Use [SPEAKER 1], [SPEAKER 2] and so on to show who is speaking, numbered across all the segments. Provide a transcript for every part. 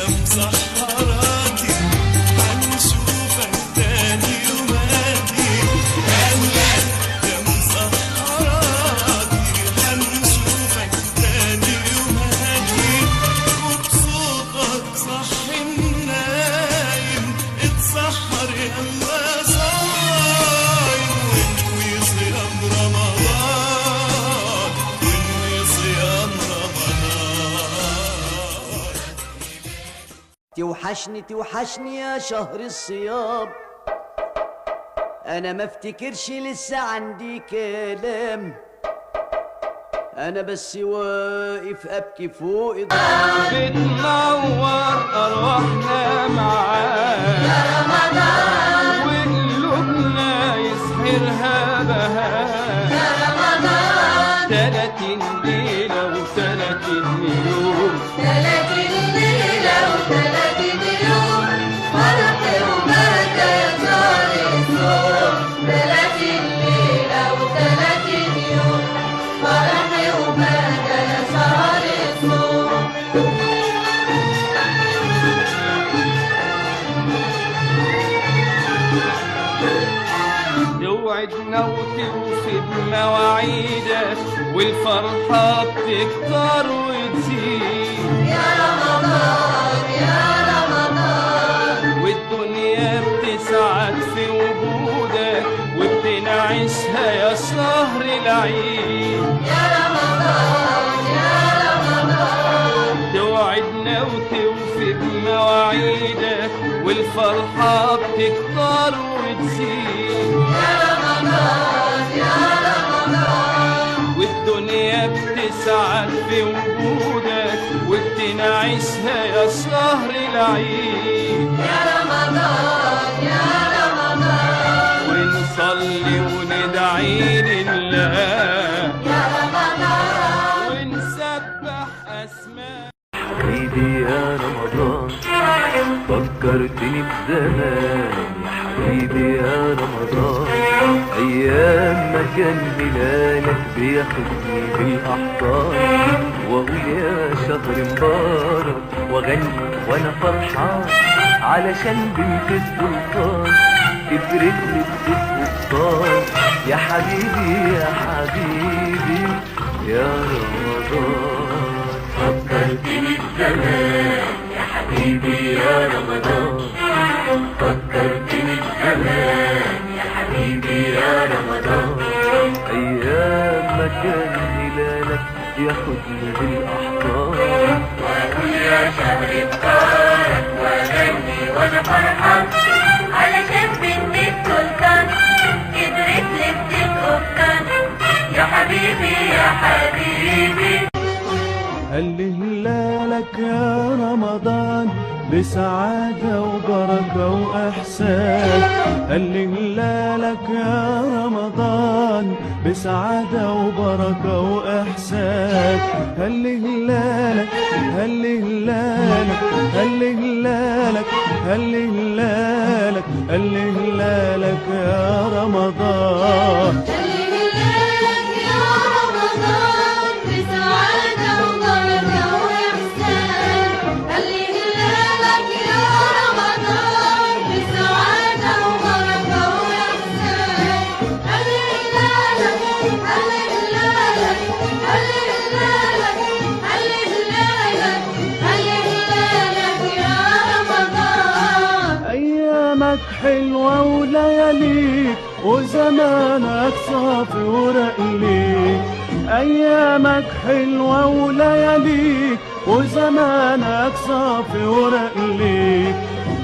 [SPEAKER 1] يا مسحراتي هنشوفك تاني يوماتي. هلا يا مسحراتي هنشوفك تاني يوماتي. وبصوتك صحي النايم اتسحر يلا صايم. وانوي صيام رمضان وانوي صيام رمضان.
[SPEAKER 2] توحشني يا شهر الصيام، انا ما افتكرش لسه عندي كلام، انا بس واقف ابكي فوق
[SPEAKER 3] بتنور ارواحنا معاك
[SPEAKER 4] يا رمضان،
[SPEAKER 3] وقلوبنا يسحرها بهاء
[SPEAKER 4] يا رمضان.
[SPEAKER 3] 30 ليلة و30 يوم،
[SPEAKER 4] 30 ليلة و30 يوم، فرح وبركة يا شهر الصوم. 30 ليلة و30 يوم، فرح وبركة يا شهر الصوم.
[SPEAKER 3] توعدنا وتوفي بمواعيدك، والفرحة بتكتر وتزيد
[SPEAKER 4] يا رمضان يا رمضان،
[SPEAKER 3] والدنيا بتسعد في وجودك، وبتنعشها يا شهر العيد.
[SPEAKER 4] يا رمضان يا رمضان،
[SPEAKER 3] توعدنا وتوفي بمواعيدك، والفرحة بتكتر وتزيد
[SPEAKER 4] يا رمضان يا رمضان،
[SPEAKER 3] والدنيا بتسعد في وجودك، وبتنعشها يا شهر العيد.
[SPEAKER 4] يا رمضان يا رمضان،
[SPEAKER 3] ونصلي وندعي لله،
[SPEAKER 4] يا رمضان.
[SPEAKER 3] ونسبح أسماء
[SPEAKER 5] حبيبي يا رمضان، فكرتني بزمان يا حبيبي يا رمضان. أيام ما كان هلالك بياخدني بالأحضان، وأقول يا شهر مبارك وأغني وأنا فرحان، علشان بنت السلطان كبرت لي بتسلطان. يا حبيبي يا حبيبي يا رمضان، فكرتني بزمان يا حبيبي يا رمضان. فكرتني بزمان يا حبيبي يا رمضان. أيام ما كان هلالك ياخدني بالأحضان،
[SPEAKER 4] وأقول يا شهر مبارك وأغني وأنا فرحان، علشان بنت السلطان كبرت لي بتتقطن. يا حبيبي يا حبيبي.
[SPEAKER 6] هل هلالك يا رمضان بسعادة وبركة وإحسان. هل هلالك يا رمضان بسعادة وبركة وإحسان. هل هلالك هل هلالك هل هلالك هل هلالك هل هلالك يا رمضان. حلوة ولياليك وزمانك صافي ورقليك. أيامك حلوة ولياليك وزمانك صافي ورقليك.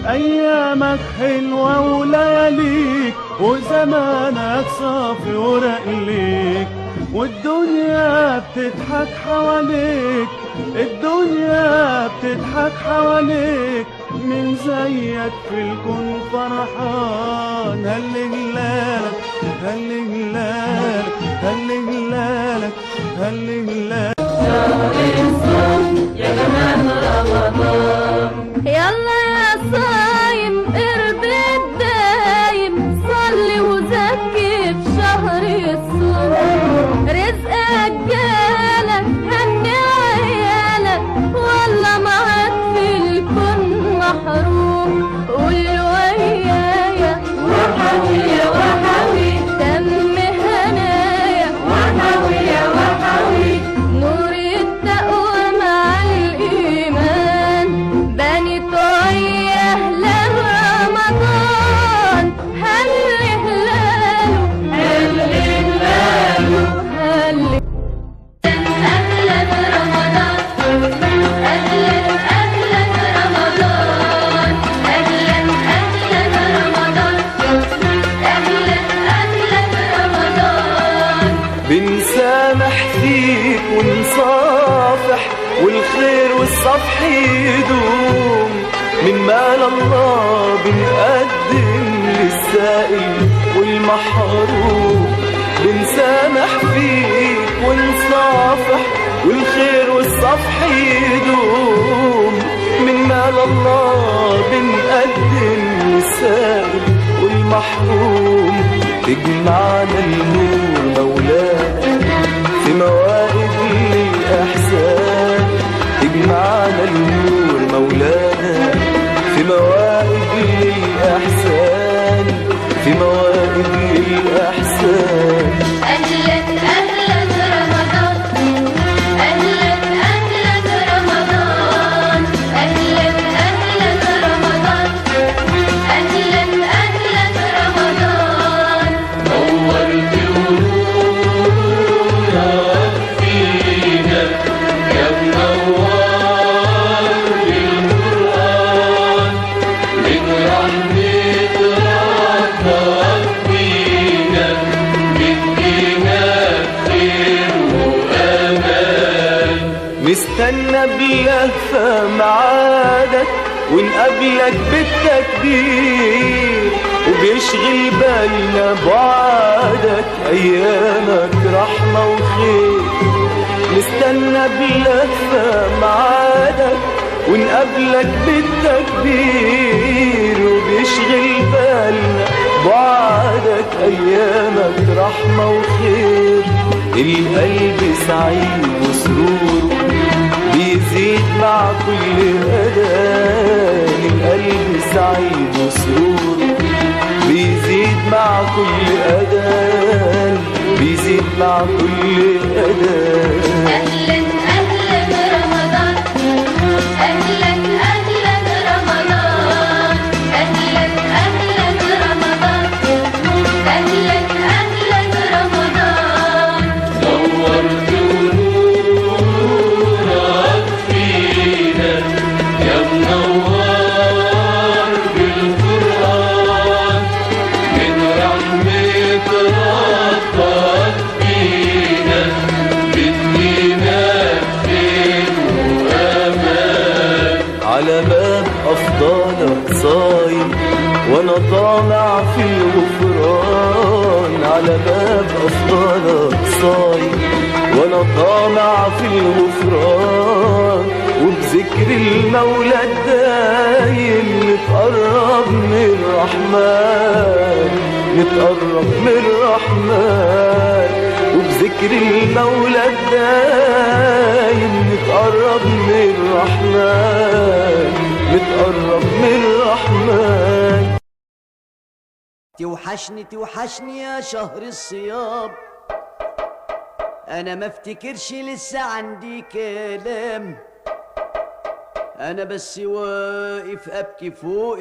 [SPEAKER 6] أيامك حلوة ولياليك وزمانك صافي ورقليك. والدنيا بتضحك حواليك، الدنيا بتضحك حواليك، من زيك في الكون فرحان. هل هلالك هل هلالك هل هلالك هل هلالك.
[SPEAKER 4] شهر الصوم يا جمال رمضان، يلا يا صايم ارضي الدايم، صلي وزكي في شهر الصوم. رزقك جالك هني عيالك، والله معاك في الكون
[SPEAKER 5] مال الله بنقدم للسائل والمحروم، بنسامح فيك ونصافح والخير والصفح يدوم. من مال الله بنقدم للسائل والمحروم، تجمعنا النور مولانا في موائد الإحسان، تجمعنا النور مولانا في موائد الإحسان، في موائد الإحسان.
[SPEAKER 4] أهلا أهلا رمضان، أهلا أهلا رمضان، أهلا أهلا رمضان، أهلا أهلا رمضان.
[SPEAKER 3] نورت ونورك فينا يا منور بالقرآن، من رحمة ربك فينا مدينا خير وأمان.
[SPEAKER 5] نستنى بلهفة معادك ونقابلك بالتكبير، وبيشغل بالنا بعادك أيامك رحمة وخير. نستنى بلهفة معادك ونقابلك بالتكبير، وبيشغل بالنا بعادك أيامك رحمة وخير. القلب سعيد وسروره بيزيد مع كل أذان، القلب سعيد وسروره بيزيد مع كل أذان، بيزيد مع كل أذان.
[SPEAKER 4] أهلا أهلا رمضان، أهلا أهلا رمضان، أهلا أهلا رمضان، أهلا أهلا رمضان.
[SPEAKER 3] نورت ونورك فينا يا منور بالقرآن، من رحمة ربك فينا بدينا خير وأمان.
[SPEAKER 5] على باب أفضالك صايم وأنا طامع في الغفران، على باب أفضالك صايم وأنا طامع في الغفران، وبذكر المولى الدايم نتقرب من الرحمن، نتقرب من الرحمن، وبذكر المولى الدايم نتقرب من الرحمن، نتقرب من الرحمن.
[SPEAKER 2] توحشني توحشني يا شهر الصيام، انا ما افتكرش لسه عندي كلام، انا بس واقف ابكي فوق